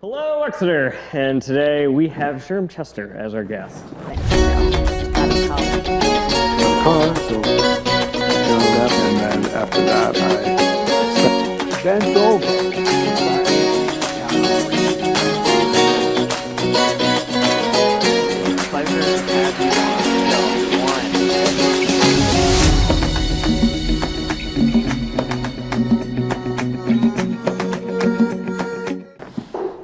Hello, Exeter, and today we have Sherm Chester as our guest. Car, so showed up, and then after that I bent over.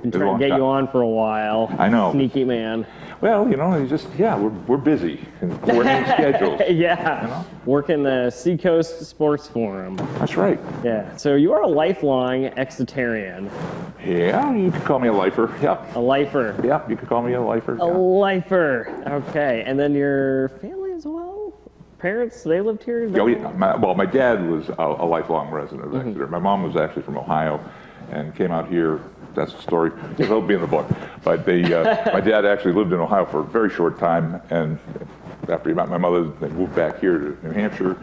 Been trying to get you on for a while. I know. Sneaky man. Well, you just, we're busy and coordinating schedules. Yeah. You know? Working the Seacoast Sports Forum. That's right. Yeah. So you are a lifelong Exeterian. Yeah, you could call me a lifer. Yep. A lifer. Yep, you could call me a lifer. A lifer. Okay. And then your family as well? Parents, they lived here? Oh, yeah. My dad was a lifelong resident of Exeter. My mom was actually from Ohio and came out here. That's the story. It'll be in the book. But my dad actually lived in Ohio for a very short time, and after he met my mother, they moved back here to New Hampshire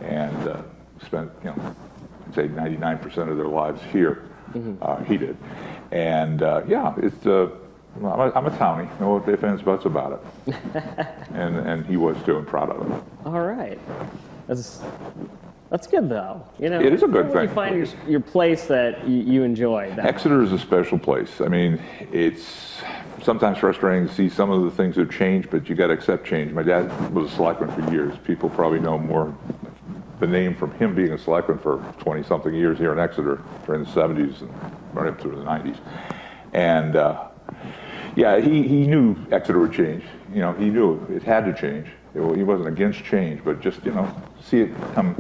and spent, I'd say 99% of their lives here. He did. And it's I'm a townie. No ifs, ands, buts about it. and he was too, and proud of it. All right. That's good, though. It is a good thing. You find your place that you enjoy. Exeter is a special place. I mean, it's sometimes frustrating to see some of the things that change, but you got to accept change. My dad was a selectman for years. People probably know more the name from him being a selectman for 20-something years here in Exeter during the 70s and right up through the 90s. And he knew Exeter would change. He knew it had to change. He wasn't against change, but just, see it come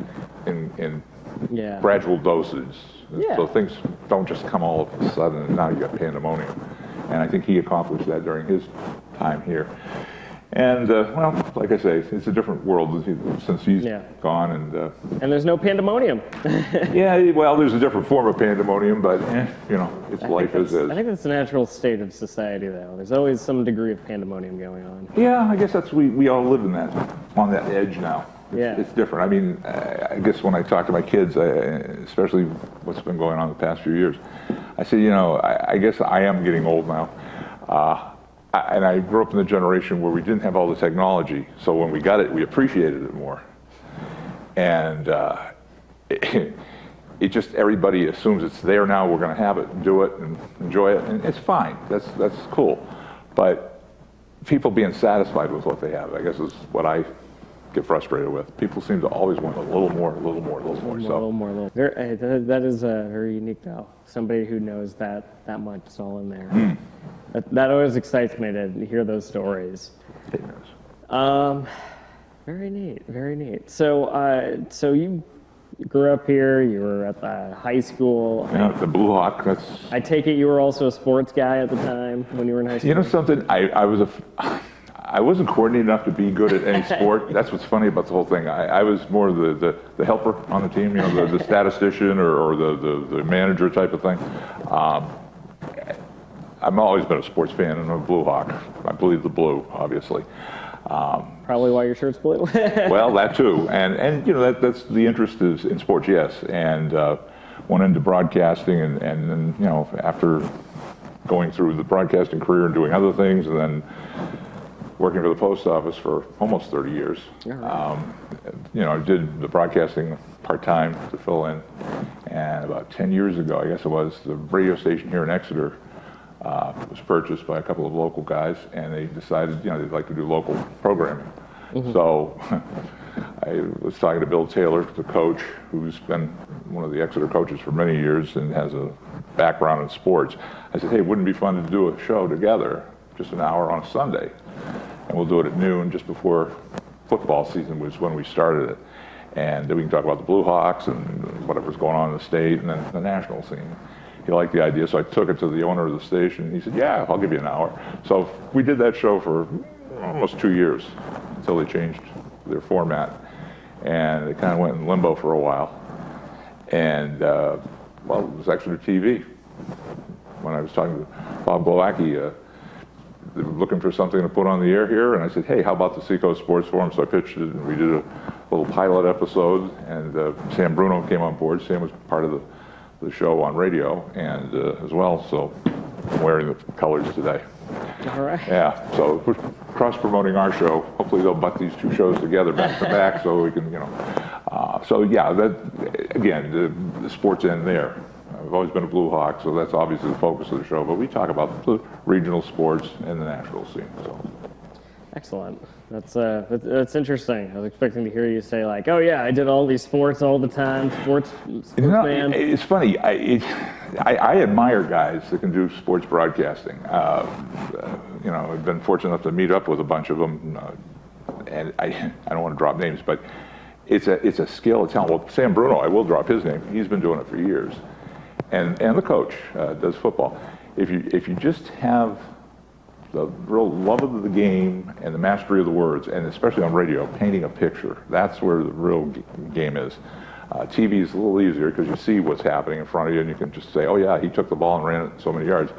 in gradual dosage. Yeah. So things don't just come all of a sudden, and now you got pandemonium. And I think he accomplished that during his time here. And, like I say, it's a different world since he's gone. And there's no pandemonium. There's a different form of pandemonium, but, it's life as is. I think that's the natural state of society, though. There's always some degree of pandemonium going on. Yeah, I guess we all live on that edge now. It's different. I mean, I guess when I talk to my kids, especially what's been going on the past few years, I say, I guess I am getting old now. And I grew up in the generation where we didn't have all the technology, so when we got it, we appreciated it more. And it just, everybody assumes it's there now, we're going to have it, do it, and enjoy it, and it's fine. That's cool. But people being satisfied with what they have, I guess, is what I get frustrated with. People seem to always want a little more. That is very unique, though. Somebody who knows that much is all in there. That always excites me to hear those stories. It knows. Very neat. So you grew up here. You were at the high school. Yeah, the Blue Hawk. I take it you were also a sports guy at the time when you were in high school. You know something? I wasn't coordinated enough to be good at any sport. That's what's funny about the whole thing. I was more the helper on the team, the statistician or the manager type of thing. I've always been a sports fan, and I'm a Blue Hawk. I believe the blue, obviously. Probably why your shirt's blue. Well, that too, and that's the interest is in sports, yes. And went into broadcasting, and then after going through the broadcasting career and doing other things, and then working for the post office for almost 30 years. Right. I did the broadcasting part-time to fill in, and about 10 years ago, I guess it was, the radio station here in Exeter was purchased by a couple of local guys, and they decided, they'd like to do local programming. So I was talking to Bill Taylor, the coach, who's been one of the Exeter coaches for many years and has a background in sports. I said, hey, wouldn't it be fun to do a show together, just an hour on a Sunday? And we'll do it at noon, just before football season was when we started it. And then we can talk about the Blue Hawks and whatever's going on in the state and then the national scene. He liked the idea, so I took it to the owner of the station. He said, yeah, I'll give you an hour. So we did that show for almost 2 years until they changed their format. And it kind of went in limbo for a while. And, it was Exeter TV. When I was talking to Bob Glowacki, they were looking for something to put on the air here, and I said, hey, how about the Seacoast Sports Forum? So I pitched it, and we did a little pilot episode, and Sam Bruno came on board. Sam was part of the show on radio and as well, so I'm wearing the colors today. All right. Yeah, so we're cross-promoting our show. Hopefully they'll butt these two shows together back to back so we can, so yeah, that, again, the sports end there. I've always been a Blue Hawk, so that's obviously the focus of the show, but we talk about the regional sports and the national scene, so. Excellent. That's interesting. I was expecting to hear you say like, "Oh yeah, I did all these sports all the time." Sportsman. It's funny. I admire guys that can do sports broadcasting. I've been fortunate enough to meet up with a bunch of them, and I don't want to drop names, but it's a skill, a talent. Well, Sam Bruno, I will drop his name. He's been doing it for years, and the coach does football. If you just have the real love of the game and the mastery of the words, and especially on radio, painting a picture. That's where the real game is. TV is a little easier because you see what's happening in front of you and you can just say, oh yeah, he took the ball and ran it so many yards.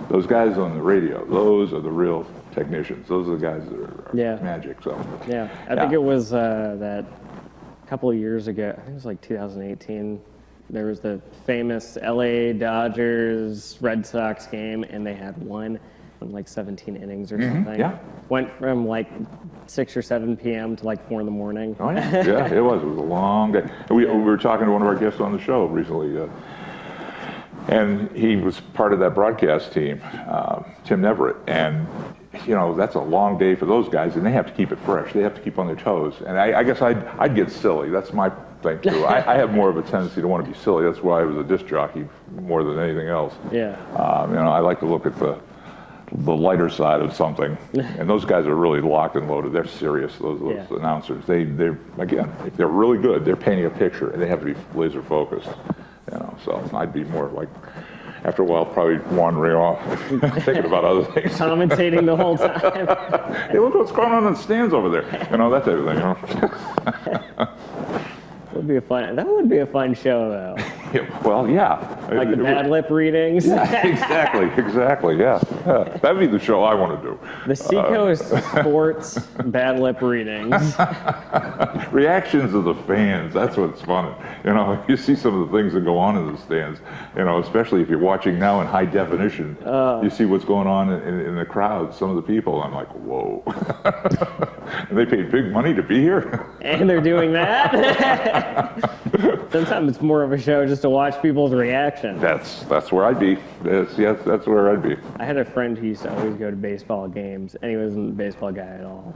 Those guys on the radio, those are the real technicians. Those are the guys that are magic. So yeah, I think it was that a couple of years ago, I think it was like 2018, there was the famous LA Dodgers Red Sox game and they had won like 17 innings or something. Yeah. Went from like 6 or 7 p.m. to like 4 in the morning. Oh yeah, yeah, it was a long day. We were talking to one of our guests on the show recently, and he was part of that broadcast team, Tim Neverett, and that's a long day for those guys, and they have to keep it fresh. They have to keep on their toes, and I guess I'd get silly. That's my thing too. I have more of a tendency to want to be silly. That's why I was a disc jockey more than anything else. Yeah. I like to look at the lighter side of something, and those guys are really locked and loaded. They're serious. Those announcers. They're again, if they're really good, they're painting a picture, and they have to be laser focused. So I'd be more like, after a while, probably wandering off, thinking about other things. Commentating the whole time. Hey, look what's going on in the stands over there. That type of thing. That would be a fun show, though. Well, yeah. Like the bad lip readings. Yeah, exactly, yeah. That'd be the show I want to do. The Seacoast Sports bad lip readings. Reactions of the fans, that's what's fun. You see some of the things that go on in the stands, especially if you're watching now in high definition, you see what's going on in the crowd, some of the people, I'm like, whoa. And they paid big money to be here? And they're doing that? Sometimes it's more of a show just to watch people's reaction. That's where I'd be. Yes, that's where I'd be. I had a friend who used to always go to baseball games, and he wasn't a baseball guy at all.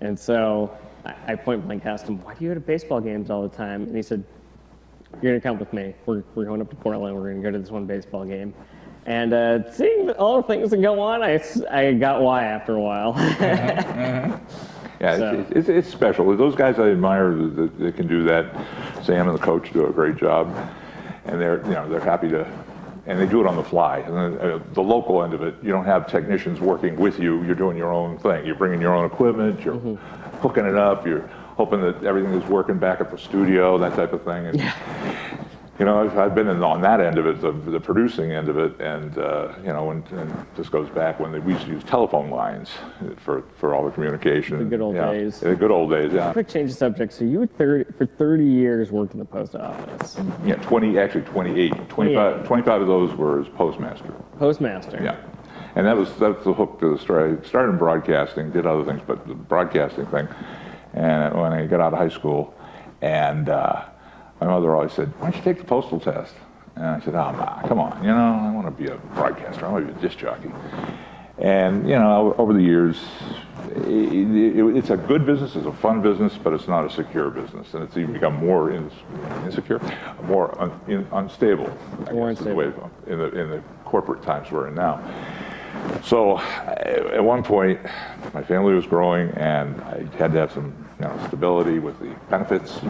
And so I point blank asked him, why do you go to baseball games all the time? And he said, you're going to come with me. We're going up to Portland. We're going to go to this one baseball game. And seeing all the things that go on, I got why after a while. Yeah, so. It's special. Those guys I admire that can do that. Sam and the coach do a great job, and they're happy to, and they do it on the fly. And the local end of it, you don't have technicians working with you. You're doing your own thing. You're bringing your own equipment. You're hooking it up. You're hoping that everything is working back at the studio, that type of thing. And, I've been on that end of it, the producing end of it, and and this goes back when we used to use telephone lines for all the communication. The good old days. The good old days, yeah. Quick change of subject. So you for 30 years worked in the post office. Yeah, 28. 25 of those were as postmaster. Postmaster. Yeah. And that's the hook to the story. I started in broadcasting, did other things, but the broadcasting thing. And when I got out of high school, and my mother always said, why don't you take the postal test? And I said, come on, I want to be a broadcaster. I want to be a disc jockey. And, over the years, it's a good business, it's a fun business, but it's not a secure business. And it's even become more insecure, more unstable, I guess, is the way in the corporate times we're in now. So at one point, my family was growing, and I had to have some stability with the benefits,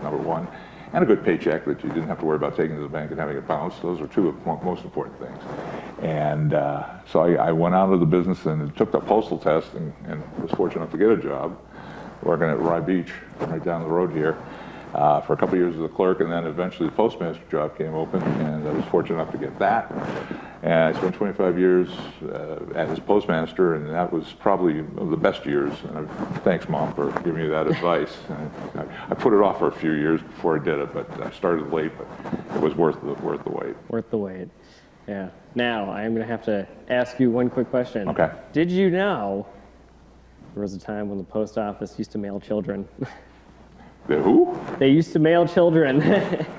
number one, and a good paycheck that you didn't have to worry about taking to the bank and having it bounce. Those are two of the most important things. And so I went out of the business and took the postal test and was fortunate enough to get a job working at Rye Beach, right down the road here, for a couple of years as a clerk, and then eventually the postmaster job came open, and I was fortunate enough to get that. And I spent 25 years as postmaster, and that was probably the best years. And thanks, Mom, for giving me that advice. I put it off for a few years before I did it, but I started late, but it was worth the wait. Worth the wait. Yeah. Now, I am going to have to ask you one quick question. Okay. Did you know there was a time when the post office used to mail children? The who? They used to mail children.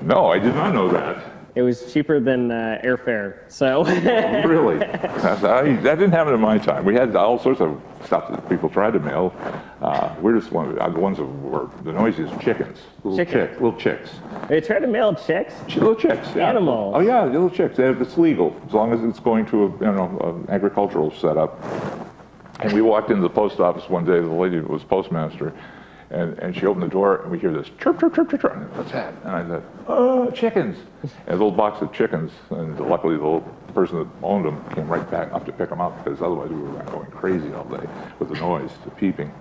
No, I did not know that. It was cheaper than airfare, so. Really? That didn't happen in my time. We had all sorts of stuff that people tried to mail. Weirdest one, the ones that were the noisiest, chickens. Little chicks. They tried to mail chicks? Little chicks, yeah. Animals. Oh yeah, little chicks. It's legal as long as it's going to an agricultural setup. And we walked into the post office one day. The lady was postmaster, and she opened the door, and we hear this chirp, chirp, chirp, chirp, chirp. What's that? And I said, "Oh, chickens!" And a little box of chickens. And luckily, the person that owned them came right back up to pick them up, because otherwise we were going crazy all day with the noise, the peeping.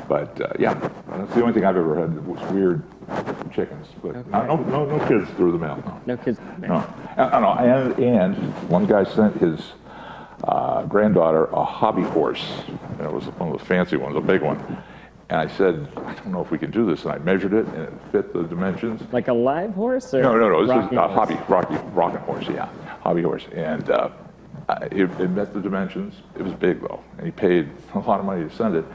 But yeah, that's the only thing I've ever had that was weird, chickens. But Okay. no kids through the mail. No. No kids. No. And one guy sent his granddaughter a hobby horse, and it was one of the fancy ones, a big one. And I said, I don't know if we can do this. And I measured it, and it fit the dimensions. Like a live horse? Or No. This is rocking a horse? rocking horse, yeah. Hobby horse. And it met the dimensions. It was big, though. And he paid a lot of money to send it.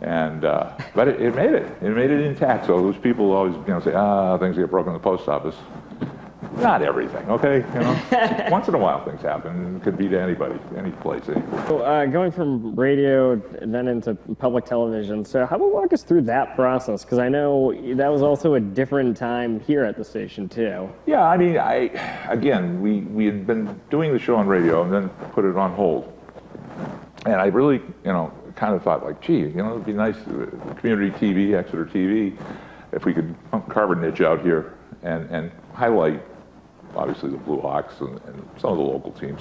And but it made it. It made it intact. So those people always say, things get broken in the post office. Not everything, okay? Once in a while things happen. It could be to anybody, any place. So, going from radio then into public television, so how about walk us through that process? Because I know that was also a different time here at the station, too. Yeah, I mean, we had been doing the show on radio and then put it on hold. And I really, kind of thought like, gee, it'd be nice, community TV, Exeter TV, if we could carve a niche out here and highlight, obviously, the Blue Hawks and some of the local teams.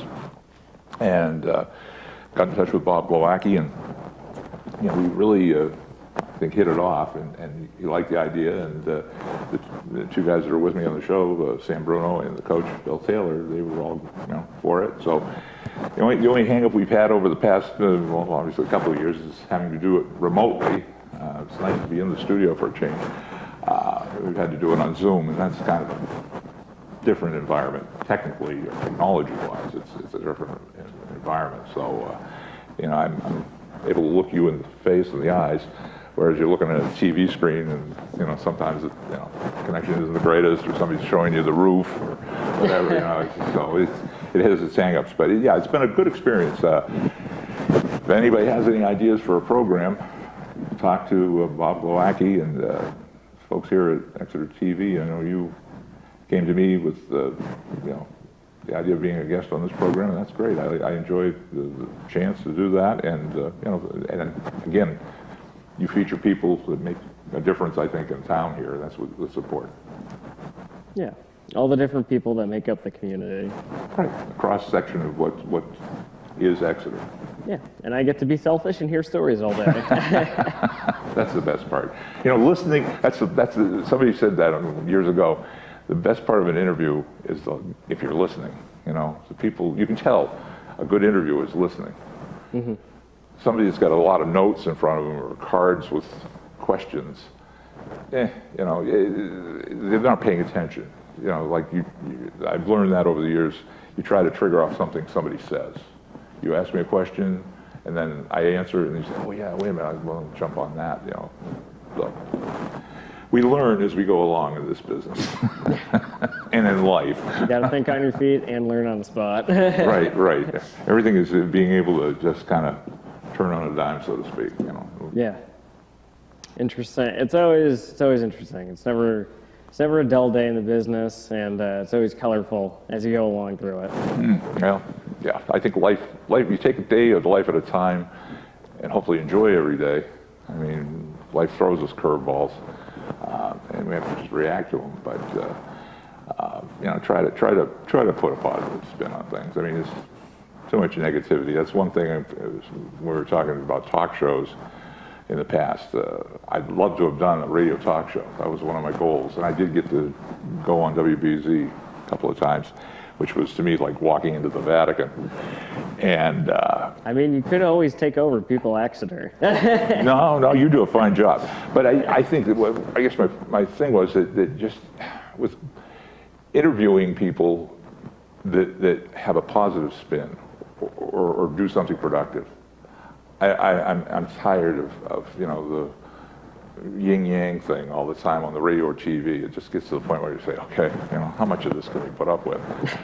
And got in touch with Bob Glowacki, and we really, I think, hit it off, and he liked the idea. And the two guys that are with me on the show, Sam Bruno and the coach, Bill Taylor, they were all for it. So the only hang-up we've had over the past, obviously, a couple of years is having to do it remotely. It's nice to be in the studio for a change. We've had to do it on Zoom, and that's kind of a different environment, technically or technology-wise. It's a different environment. So, I'm able to look you in the face and the eyes, whereas you're looking at a TV screen, and sometimes connection isn't the greatest, or somebody's showing you the roof or whatever. So it has its hang-ups. But yeah, it's been a good experience. If anybody has any ideas for a program, talk to Bob Glowacki and folks here at Exeter TV. I know you came to me with the idea of being a guest on this program, and that's great. I enjoy the chance to do that, and and again, you feature people that make a difference, I think, in town here. That's what the support. Yeah, all the different people that make up the community. Right, a cross section of what is Exeter. Yeah, and I get to be selfish and hear stories all day. That's the best part. Listening. Somebody said that years ago. The best part of an interview is if you're listening. The people, you can tell a good interview is listening. Mm-hmm. Somebody that's got a lot of notes in front of them or cards with questions, they're not paying attention. I've learned that over the years. You try to trigger off something somebody says. You ask me a question, and then I answer, and you say, "Oh yeah, wait a minute, I want to jump on that." So we learn as we go along in this business and in life. You got to think on your feet and learn on the spot. Right. Everything is being able to just kind of turn on a dime, so to speak. Yeah. Interesting. It's always interesting. It's never a dull day in the business, and it's always colorful as you go along through it. Well, yeah. I think life. You take a day of life at a time, and hopefully enjoy every day. I mean, life throws us curveballs, and we have to just react to them. But try to put a positive spin on things. I mean, it's too much negativity. That's one thing. We were talking about talk shows in the past. I'd love to have done a radio talk show. That was one of my goals, and I did get to go on WBZ a couple of times, which was to me like walking into the Vatican. And I mean, you could always take over People Exeter. No, you do a fine job. But I think that I guess my thing was that just with interviewing people, that have a positive spin or do something productive. I'm tired of you know, the yin-yang thing all the time on the radio or TV. It just gets to the point where you say, okay, you know, how much of this can we put up with?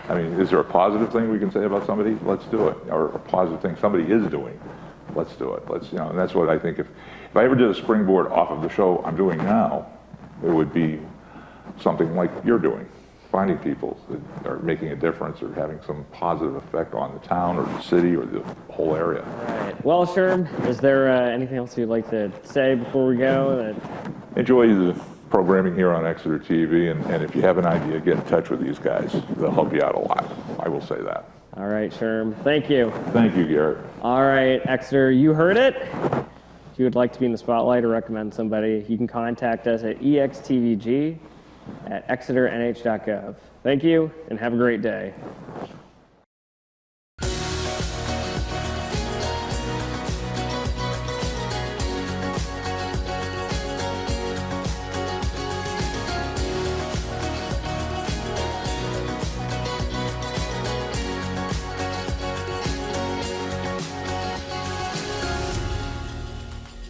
I mean, is there a positive thing we can say about somebody? Let's do it. Or a positive thing somebody is doing? Let's do it. Let's, you know, and that's what I think. If I ever did a springboard off of the show I'm doing now, it would be something like you're doing. Finding people that are making a difference or having some positive effect on the town or the city or the whole area. All right. Well, Sherm, is there anything else you'd like to say before we go? Enjoy the programming here on Exeter TV, and if you have an idea, get in touch with these guys. They'll help you out a lot. I will say that. All right, Sherm. Thank you. Thank you, Garrett. All right, Exeter, you heard it. If you would like to be in the spotlight or recommend somebody, you can contact us at extvg@exeternh.gov. Thank you, and have a great day.